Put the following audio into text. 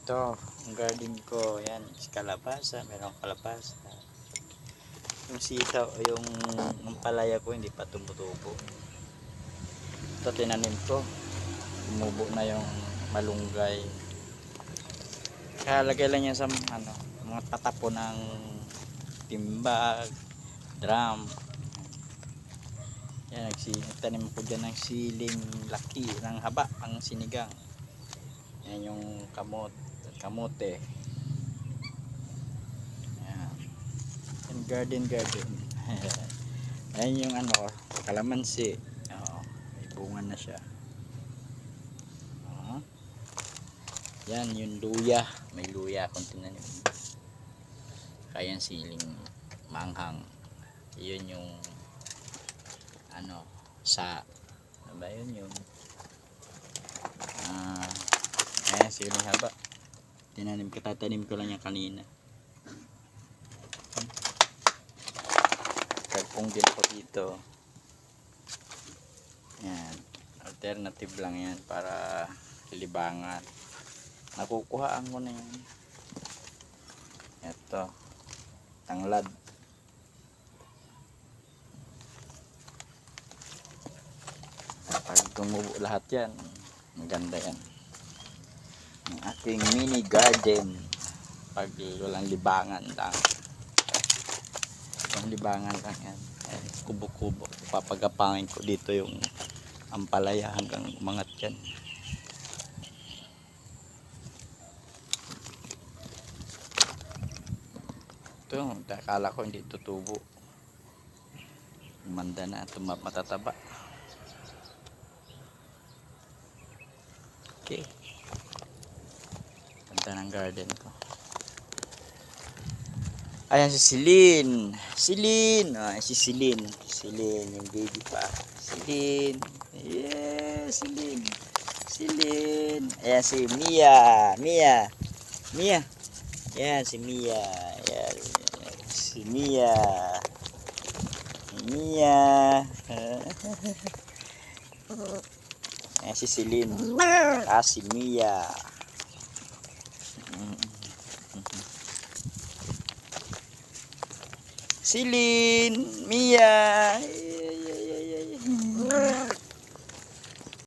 Ito, ang garden ko, yan, kalabasa, meron kalabasa. Yung sitaw, yung ampalaya ko hindi pa tumutubo. Ito tinanim ko, tumubo na yung malunggay. Kaya lagay lang yan sa mga tatapo ng timbag, drum. Yan, nagtanim ko dyan ng siling laki, ng haba, ang sinigang. Yan yung kamote. Yan. Yan garden. Yan yung kalamansi. Oo, may bunga na siya. Oo. Yan yung luya. May luya akong tinanim. Kaya siling manghang. Yun yung ano ba yun yung siling haba. Tatanim ko lang yan kanina. Kagpong din ko dito. Yan, alternative lang yan para libangan. Nakukuhaan ko na yan. Ito, tanglad. Pag tumubo lahat yan, maganda yan. Ang ating mini garden. Pag walang libangan lang. Walang libangan lang yan. Kubo-kubo. Papagapangin ko dito yung ampalaya hanggang umangat yan. Ito, akala ko hindi tutubo. Umanda na, matataba. Okay. Ganda ng garden ko. Ayan si Celine. Si Celine yung baby pa. Celine. Yeah, Celine. Ayan si Mia. Ayan si Mia. Ayan si Mia. Ayan si Celine. Si Mia. Celine, Mia.